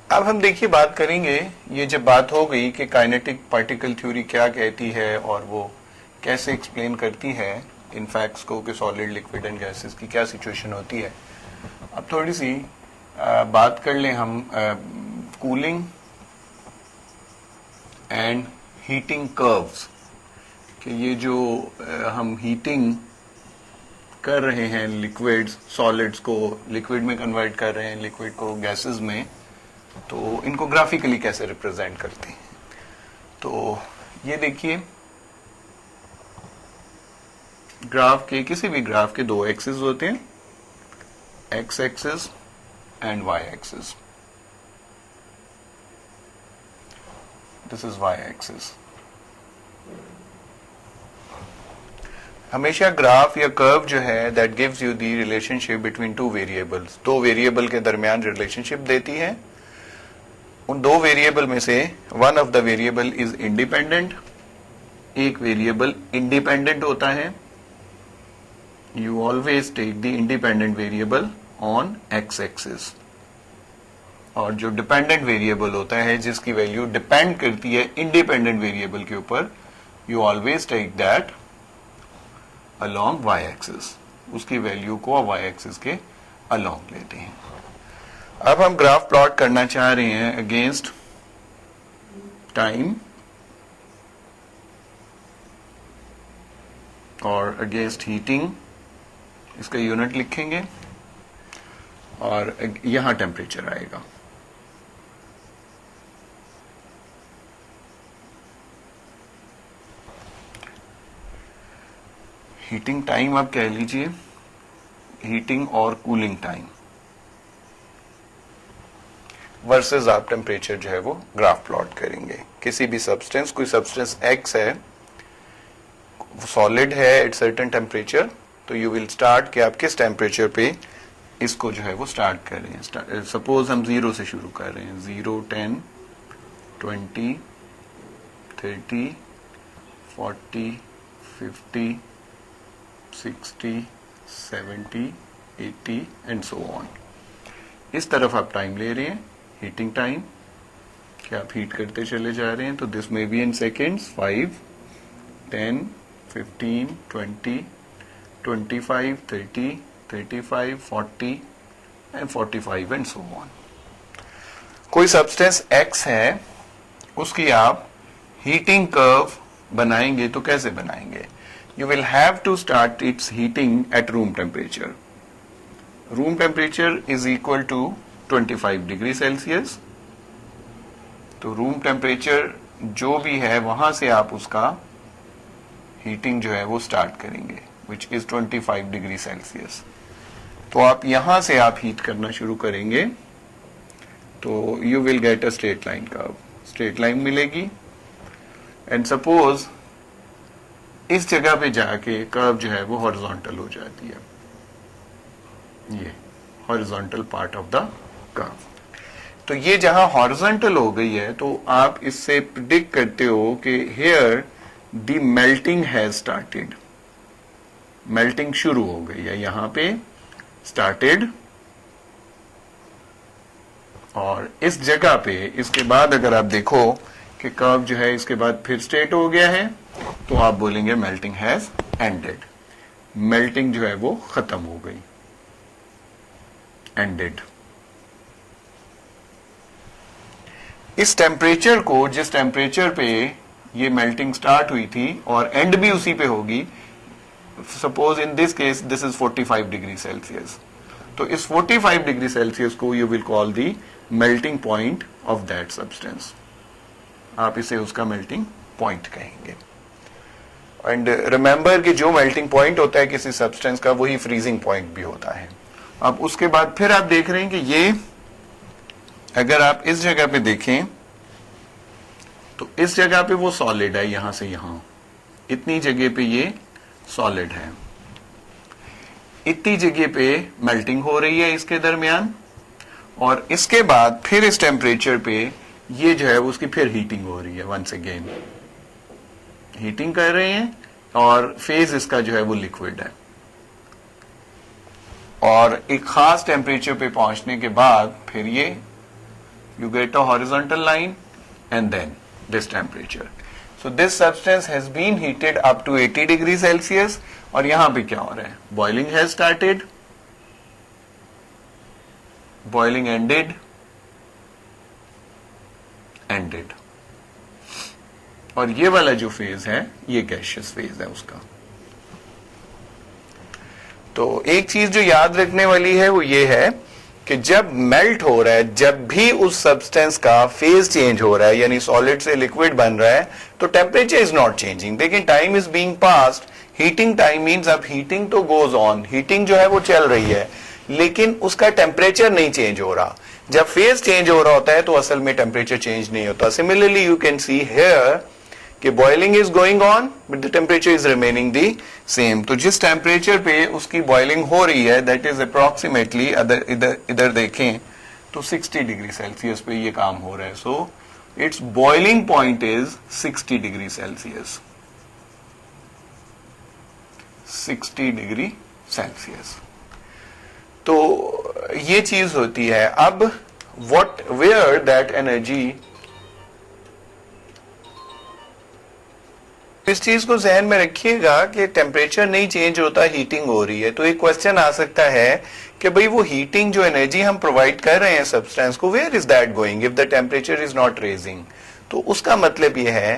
अब हम देखिए बात करेंगे, ये जब बात हो गई कि काइनेटिक पार्टिकल थ्योरी क्या कहती है और वो कैसे एक्सप्लेन करती है इन फैक्ट्स को कि सॉलिड लिक्विड एंड गैसेस की क्या सिचुएशन होती है। अब थोड़ी सी बात कर लें हम कूलिंग एंड हीटिंग कर्व्स, कि ये जो हम हीटिंग कर रहे हैं लिक्विड्स, सॉलिड्स को लिक्विड में कन्वर्ट कर रहे हैं, लिक्विड को गैसेस में, तो इनको ग्राफिकली कैसे रिप्रेजेंट करते हैं। तो ये देखिए, ग्राफ के किसी भी ग्राफ के दो एक्सिस होते हैं, X axis and Y axis. This is Y axis. हमेशा ग्राफ या कर्व जो है that gives you the relationship between two variables, दो वेरिएबल के दरमियान रिलेशनशिप देती है। उन दो वेरिएबल में से one of the variable is independent, एक वेरिएबल इंडिपेंडेंट होता है। You always take the independent variable on X axis, और जो डिपेंडेंट वेरिएबल होता है जिसकी वैल्यू डिपेंड करती है इंडिपेंडेंट वेरिएबल के ऊपर, you always take that along Y axis, उसकी वैल्यू को वाई एक्सिस के अलोंग लेते हैं। अब हम ग्राफ प्लॉट करना चाह रहे हैं अगेंस्ट टाइम और अगेंस्ट हीटिंग, इसका यूनिट लिखेंगे और यहां टेम्परेचर आएगा। हीटिंग टाइम आप कह लीजिए, हीटिंग और कूलिंग टाइम वर्सेस आप टेम्परेचर जो है वो ग्राफ प्लॉट करेंगे। किसी भी सब्सटेंस, कोई सब्सटेंस एक्स है, सॉलिड है एट सर्टेन टेम्परेचर, तो यू विल स्टार्ट कि आप किस टेम्परेचर पे इसको जो है वो स्टार्ट कर रहे हैं। सपोज हम 0 से शुरू कर रहे हैं, 0, 10, 20, 30, 40, 50, 60, 70, 80 एंड सो ऑन। इस तरफ आप टाइम ले रहे हैं, हीटिंग टाइम, कि आप हीट करते चले जा रहे हैं। तो this may be in seconds, 5, 10, 15, 20, 25, 30, 35, 40 and 45 and so on. कोई सब्सटेंस एक्स है, उसकी आप हीटिंग कर्व बनाएंगे तो कैसे बनाएंगे? You will have to start its heating at room temperature. Room temperature is equal to 25 degree Celsius. तो रूम टेम्परेचर जो भी है वहां से आप उसका हीटिंग जो है वो स्टार्ट करेंगे, विच इज 25 डिग्री सेल्सियस। तो आप यहां से आप हीट करना शुरू करेंगे, तो you will get a straight line curve, straight line मिलेगी। एंड सपोज इस जगह पे जाके कर्व जो है वो हॉरिजॉन्टल हो जाती है, ये horizontal part of the curve. तो ये जहां हॉरिजॉन्टल हो गई है, तो आप इससे प्रिडिक्ट करते हो कि here the melting has started, melting शुरू हो गई है यहां पे, स्टार्टेड। और इस जगह पे इसके बाद अगर आप देखो कि कर्व जो है इसके बाद फिर स्ट्रेट हो गया है, तो आप बोलेंगे मेल्टिंग हैज एंडेड, मेल्टिंग जो है वो खत्म हो गई, एंडेड। इस टेम्परेचर को, जिस टेम्परेचर पे ये मेल्टिंग स्टार्ट हुई थी और एंड भी उसी पे होगी, suppose in this case this is 45 degree Celsius, तो इस 45 डिग्री सेल्सियस को you will call the melting point of that substance, आप इसे उसका मेल्टिंग पॉइंट कहेंगे। एंड रिमेंबर कि जो मेल्टिंग पॉइंट होता है किसी सब्सटेंस का, वही फ्रीजिंग पॉइंट भी होता है। अब उसके बाद फिर आप देख रहे हैं कि ये, अगर आप इस जगह पे देखें तो इस जगह पे वो सॉलिड है, यहां से यहां इतनी जगह पे ये सॉलिड है, इतनी जगह पे मेल्टिंग हो रही है इसके दरमियान, और इसके बाद फिर इस टेम्परेचर पे ये जो है उसकी फिर हीटिंग हो रही है, वंस अगेन हीटिंग कर रहे हैं, और फेज इसका जो है वो लिक्विड है। और एक खास टेम्परेचर पे पहुंचने के बाद फिर ये you get a horizontal line and then this temperature. So this substance has been heated up to 80 degrees Celsius. और यहां पे क्या हो रहा है? Boiling has started, boiling ended, ended. और ये वाला जो फेज है ये गैशियस फेज है उसका. तो एक चीज जो याद रखने वाली है वो ये है कि जब मेल्ट हो रहा है, जब भी उस सब्सटेंस का फेज चेंज हो रहा है, यानी सॉलिड से लिक्विड बन रहा है, तो टेम्परेचर इज नॉट चेंजिंग. लेकिन time is being passed. Heating time means अब हीटिंग तो गोज ऑन, हीटिंग जो है वो चल रही है, लेकिन उसका टेम्परेचर नहीं चेंज हो रहा. जब फेज चेंज हो रहा होता है तो असल में टेम्परेचर चेंज नहीं होता. Similarly you can see here कि boiling is going on but the temperature is remaining the same. तो जिस टेम्परेचर पे उसकी बॉइलिंग हो रही है दैट इज अप्रोक्सीमेटली, इधर देखें तो 60 डिग्री सेल्सियस पे ये काम हो रहा है. So it's boiling point is 60 degree Celsius, 60 degree Celsius. तो ये चीज होती है. अब वेयर दैट एनर्जी, इस चीज को जहन में रखिएगा कि टेम्परेचर नहीं चेंज होता, हीटिंग हो रही है. तो एक क्वेश्चन आ सकता है कि भाई वो हीटिंग जो एनर्जी हम प्रोवाइड कर रहे हैं सब्सटेंस को, where is that going if the temperature is not raising. तो उसका मतलब ये है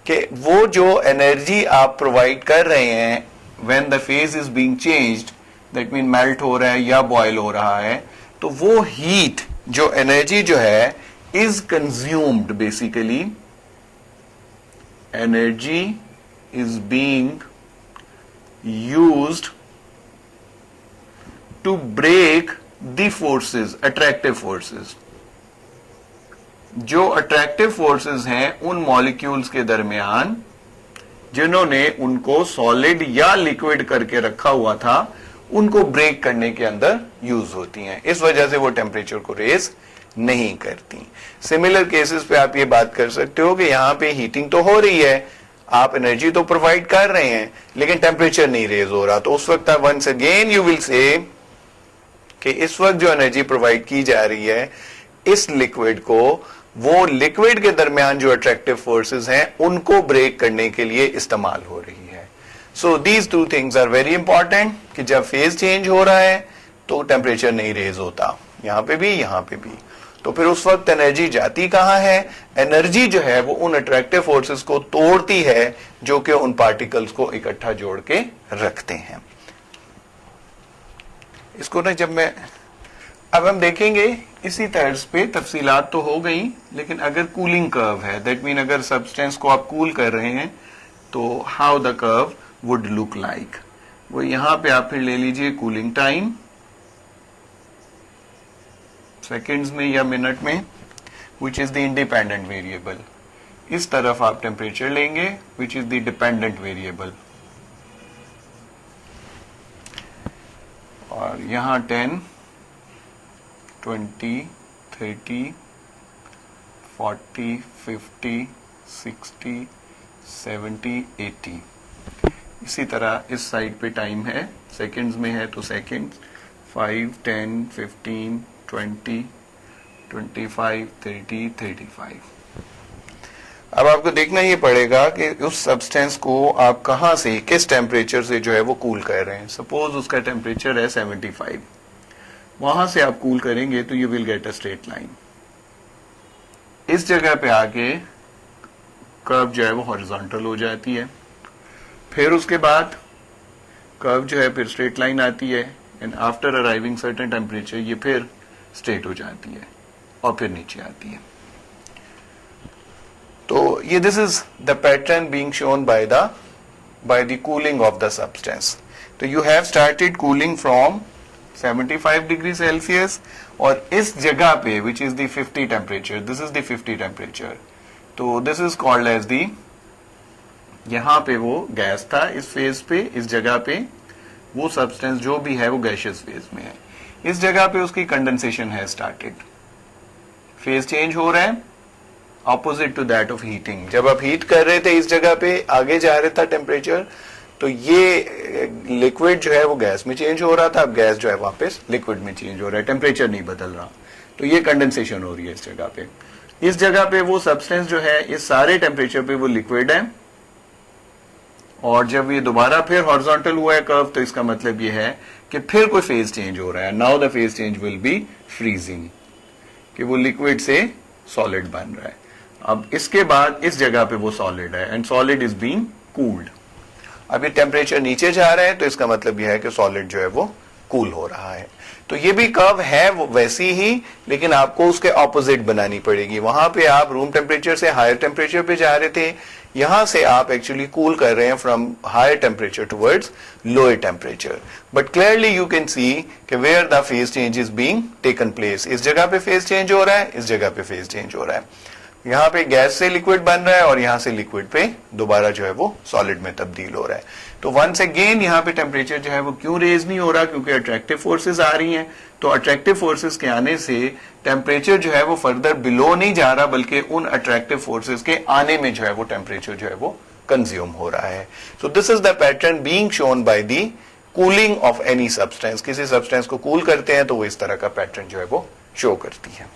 कि वो जो एनर्जी आप प्रोवाइड कर रहे हैं when the phase is being changed, that mean melt हो रहा है या बॉयल हो रहा है, तो वो हीट जो एनर्जी जो है is consumed. Basically energy is being used to break the forces, attractive forces. जो attractive forces हैं उन molecules के दरमियान जिन्होंने उनको solid या liquid करके रखा हुआ था, उनको break करने के अंदर use होती हैं. इस वजह से वो temperature को raise नहीं करती. Similar cases पे आप ये बात कर सकते हो कि यहां पे heating तो हो रही है, आप एनर्जी तो प्रोवाइड कर रहे हैं, लेकिन टेम्परेचर नहीं रेज हो रहा. तो उस वक्त once again you will say कि इस वक्त जो एनर्जी प्रोवाइड की जा रही है इस लिक्विड को, वो लिक्विड के दरमियान जो अट्रैक्टिव फोर्सेस हैं उनको ब्रेक करने के लिए इस्तेमाल हो रही है. So these two things are very important कि जब फेज चेंज हो रहा है तो टेम्परेचर नहीं रेज होता, यहां पे भी यहां पे भी. तो फिर उस वक्त एनर्जी जाती कहां है? एनर्जी जो है वो उन अट्रैक्टिव फोर्सेस को तोड़ती है जो कि उन पार्टिकल्स को इकट्ठा जोड़ के रखते हैं. इसको ना जब मैं अब हम देखेंगे इसी तर्ज पे, तफसीलात तो हो गई, लेकिन अगर कूलिंग कर्व है, दैट मीन अगर सब्सटेंस को आप कूल कर रहे हैं तो how the curve would look like. वो यहां पे आप फिर ले लीजिए कूलिंग टाइम सेकेंड्स में या मिनट में, विच इज द इंडिपेंडेंट वेरिएबल. इस तरफ आप टेम्परेचर लेंगे विच इज द डिपेंडेंट वेरिएबल. और यहां 10, 20, 30, 40, 50, 60, 70, 80. इसी तरह इस साइड पे टाइम है, सेकेंड्स में है तो सेकेंड्स, 5, 10, 15, 20, 25, 30, 35. अब आपको देखना ये पड़ेगा कि उस सब्सटेंस को आप कहां से, किस टेम्परेचर से जो है वो कूल कर रहे हैं. सपोज उसका टेम्परेचर है 75, वहां से आप कूल करेंगे तो you will get a straight line. इस जगह पे आके कर्व जो है वो हॉरिजॉन्टल हो जाती है, फिर उसके बाद कर्व जो है फिर स्ट्रेट लाइन आती है, and after arriving certain temperature ये फिर स्ट्रेट हो जाती है और फिर नीचे आती है. तो ये this is the pattern being shown by the cooling of the substance. तो you have started cooling from 75 degree Celsius, और इस जगह पे which is the 50 temperature, this is the 50 temperature. तो this is called as the, यहां पे वो gas था, इस फेज पे, इस जगह पे वो सब्सटेंस जो भी है वो गैशियस फेज में है. इस जगह पे उसकी कंडेंसेशन है स्टार्टेड, फेज चेंज हो रहा है opposite to that of heating. जब आप हीट कर रहे थे इस जगह पे आगे जा रहा था टेम्परेचर, तो ये लिक्विड जो है वो गैस में चेंज हो रहा था, अब गैस जो है वापस लिक्विड में चेंज हो रहा है, टेम्परेचर नहीं बदल रहा. तो ये कंडेंसेशन हो रही है इस जगह पे। इस जगह पे वो सब्सटेंस जो है इस सारे टेम्परेचर पे वो लिक्विड है, और जब ये दोबारा फिर हॉरिजॉन्टल हुआ है कर्व, तो इसका मतलब ये है कि फिर कोई फेज चेंज हो रहा है। Now the phase change will be freezing, कि वो लिक्विड से सॉलिड बन रहा है। अब इसके बाद इस जगह पे वो सॉलिड है and solid is being cooled. अब ये टेम्परेचर नीचे जा रहा है, तो इसका मतलब यह है कि सॉलिड जो है वो कूल हो रहा है। तो ये भी कर्व है वो वैसी ही, लेकिन आपको उसके ऑपोजिट बनानी पड़ेगी। वहां पे आप रूम टेम्परेचर से हायर टेम्परेचर पे जा रहे थे, यहां से आप एक्चुअली कूल कर रहे हैं from higher temperature towards lower temperature. But clearly you can see कि where the phase change is being taken place. इस जगह पे फेज चेंज हो रहा है, इस जगह पे फेज चेंज हो रहा है। यहां पे गैस से लिक्विड बन रहा है और यहां से लिक्विड पे दोबारा जो है वो सॉलिड में तब्दील हो रहा है। तो वंस अगेन यहां पे टेम्परेचर जो है वो क्यों रेज नहीं हो रहा, क्योंकि अट्रैक्टिव फोर्सेस आ रही हैं। तो अट्रैक्टिव फोर्सेस के आने से टेम्परेचर जो है वो फर्दर बिलो नहीं जा रहा, बल्कि उन अट्रैक्टिव फोर्सेस के आने में जो है वो टेम्परेचर जो है वो कंज्यूम हो रहा है। So this is the pattern being shown by the cooling of any substance. किसी सब्सटेंस को कूल करते हैं तो वो इस तरह का पैटर्न जो है वो शो करती है।